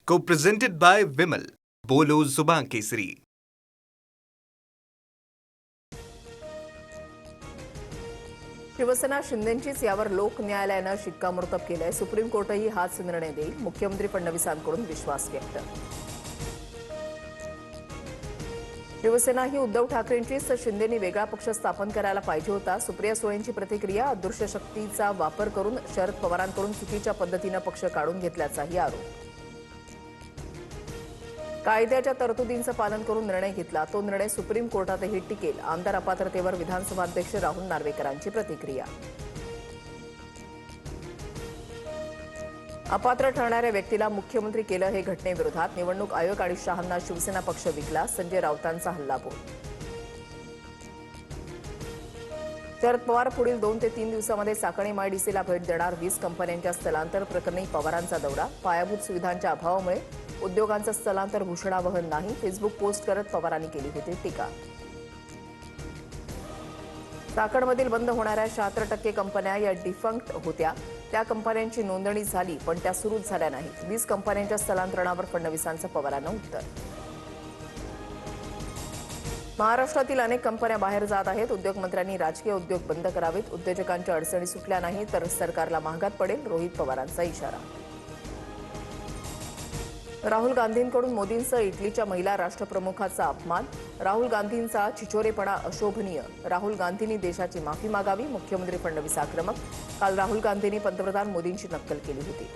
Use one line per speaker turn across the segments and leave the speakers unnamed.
Co-presented by Vimal. बोलो जुबान केसरी.
शिवसेना शिंदेंचीच यावर लोक न्यायालयानं शिक्कामोर्तब केलंय. सुप्रीम कोर्टही हाच निर्णय देईल. मुख्यमंत्री फडणवीसांकडून विश्वास व्यक्त. शिवसेना ही उद्धव ठाकरेंचीच, शिंदेंनी वेगळा पक्ष स्थापन करायला पाहिजे होता. सुप्रिया सुळेंची प्रतिक्रिया. अदृश्य शक्तीचा वापर करून शरद पवारांकडून चुकीच्या पद्धतीनं पक्ष काढून घेतल्याचाही आरोप. कायद्याच्या तरतुदींचं पालन करून निर्णय घेतला. तो निर्णय सुप्रीम कोर्टातही टिकेल. आमदार अपात्रतेवर विधानसभा अध्यक्ष राहुल नार्वेकरांची प्रतिक्रिया. अपात्र ठरणाऱ्या व्यक्तीला मुख्यमंत्री केलं हे घटनेविरोधात. निवडणूक आयोग आणि शहांना शिवसेना पक्ष विकला. संजय राऊतांचा हल्लाबोल. शरद पवार पुढील 2 ते 3 दिवसांमध्ये साकळी मायडीसीला भेट देणार. 20 कंपन्यांच्या स्थलांतर प्रकरणी पवारांचा दौरा. पायाभूत सुविधांच्या अभावामुळे उद्योगांचं स्थलांतर घोषणावह नाही. फेसबुक पोस्ट करत पवारांनी केली होती टीका. चाकणमधील बंद होणाऱ्या 76% कंपन्या या डिफंक्ट होत्या. त्या कंपन्यांची नोंदणी झाली पण त्या सुरूच झाल्या नाहीत. 20 कंपन्यांच्या स्थलांतरणावर फडणवीसांचं पवारांना उत्तर. महाराष्ट्रातील अनेक कंपन्या बाहेर जात आहेत. उद्योगमंत्र्यांनी राजकीय उद्योग बंद करावेत. उद्योजकांच्या अडचणी सुटल्या नाही तर सरकारला महागात पडेल. रोहित पवारांचा इशारा. राहुल गांधींकडून मोदींसह इटलीच्या महिला राष्ट्रप्रमुखाचा अपमान. राहुल गांधींचा छिछोरेपणा अशोभनीय. राहुल गांधींनी देशाची माफी मागावी. मुख्यमंत्री फडणवीस आक्रमक. काल राहुल गांधींनी पंतप्रधान मोदींची नक्कल केली होती.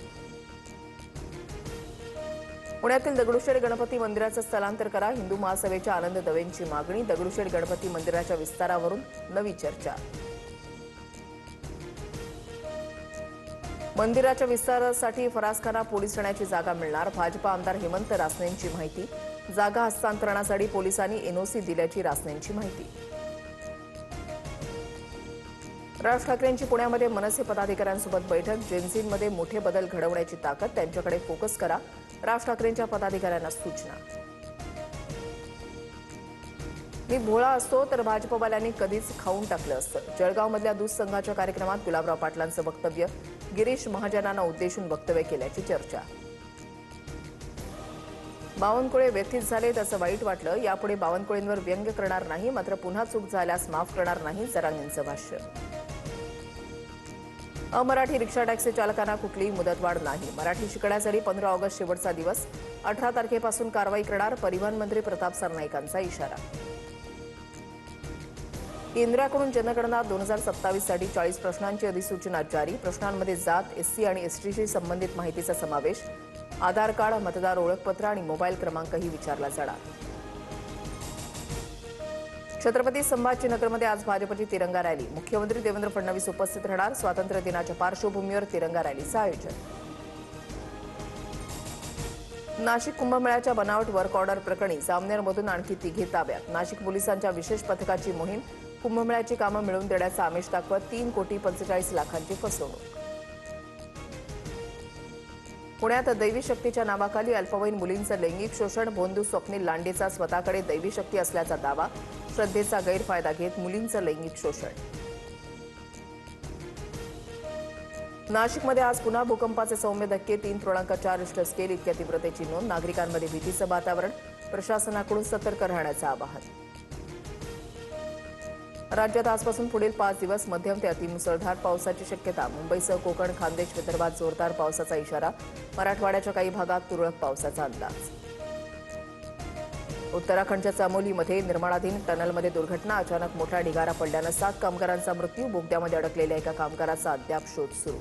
पुण्यातील दगडूशेठ गणपती मंदिराचं स्थलांतर करा. हिंदू महासभेच्या आनंद दवेंची मागणी. दगडूशेठ गणपती मंदिराच्या विस्तारावरून नवी चर्चा. मंदिराच्या विस्तारासाठी फरासखाना पोलीस ठाण्याची जागा मिळणार. भाजपा आमदार हेमंत रासनेंची माहिती. जागा हस्तांतरणासाठी पोलिसांनी एनओसी दिल्याची रासनेंची माहिती. राज ठाकरेंची पुण्यामध्ये मनसे पदाधिकाऱ्यांसोबत बैठक. जेनझींमध्ये मोठे बदल घडवण्याची ताकद. त्यांच्याकडे फोकस करा. राज ठाकरेंच्या पदाधिकाऱ्यांना सूचना. मी भोळा असतो तर भाजपवाल्यांनी कधीच खाऊन टाकलं असतं. जळगावमधल्या दूध संघाच्या कार्यक्रमात गुलाबराव पाटलांचं वक्तव्य. गिरीश महाजनांना उद्देशून वक्तव्य केल्याची चर्चा. बावनकुळे व्यथित झाले त्याचं वाईट वाटलं. यापुढे बावनकुळेंवर व्यंग्य करणार नाही, मात्र पुन्हा चूक झाल्यास माफ करणार नाही. जरांगेंचं भाष्य. अमराठी रिक्षा टॅक्सी चालकांना कुठलीही मुदतवाढ नाही. मराठी शिकण्यासाठी 15 ऑगस्ट शेवटचा दिवस. 18 तारखेपासून कारवाई करणार. परिवहन मंत्री प्रताप सरनाईकांचा इशारा. केंद्राकडून जनगणना 2027 साठी 40 प्रश्नांची अधिसूचना जारी. प्रश्नांमध्ये जात, एससी आणि एसटीशी संबंधित माहितीचा समावेश. आधार कार्ड, मतदार ओळखपत्र आणि मोबाईल क्रमांकही विचारला जाणार. छत्रपती संभाजीनगरमध्ये आज भाजपची तिरंगा रॅली. मुख्यमंत्री देवेंद्र फडणवीस उपस्थित राहणार. स्वातंत्र्य दिनाच्या पार्श्वभूमीवर तिरंगा रॅलीचं आयोजन. नाशिक कुंभमेळ्याच्या बनावट वर्क ऑर्डर प्रकरणी जामनेरमधून आणखी 3 ताब्यात. नाशिक पोलिसांच्या विशेष पथकाची मोहीम. कुंभमेळ्याची कामं मिळवून देण्याचा आमिष दाखवत 3,45,00,000 फसवणूक. पुण्यात दैवी शक्तीच्या नावाखाली अल्पवयीन मुलींचं लैंगिक शोषण. भोंदू स्वप्नील लांडेचा स्वतःकडे दैवी शक्ती असल्याचा दावा. श्रद्धेचा गैरफायदा घेत मुलींचं लैंगिक शोषण. नाशिकमध्ये आज पुन्हा भूकंपाचे सौम्य धक्के. 3.4 रिश्टर स्केल इतक्या तीव्रतेची नोंद. नागरिकांमध्ये भीतीचं वातावरण. प्रशासनाकडून सतर्क राहण्याचं आवाहन. राज्यात आजपासून पुढील 5 दिवस मध्यम ते अतिमुसळधार पावसाची शक्यता. मुंबईसह कोकण, खानदेश, विदर्भात जोरदार पावसाचा इशारा. मराठवाड्याच्या काही भागात तुरळक पावसाचा अंदाज. उत्तराखंडच्या चामोलीमध्ये निर्माणाधीन टनलमध्ये दुर्घटना. अचानक मोठा ढिगारा पडल्यानं 7 कामगारांचा मृत्यू. बोगद्यामध्ये अडकलेल्या एका कामगाराचा अद्याप शोध सुरू.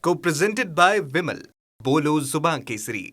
Co-presented by Vimal. बोलो जुबान केसरी.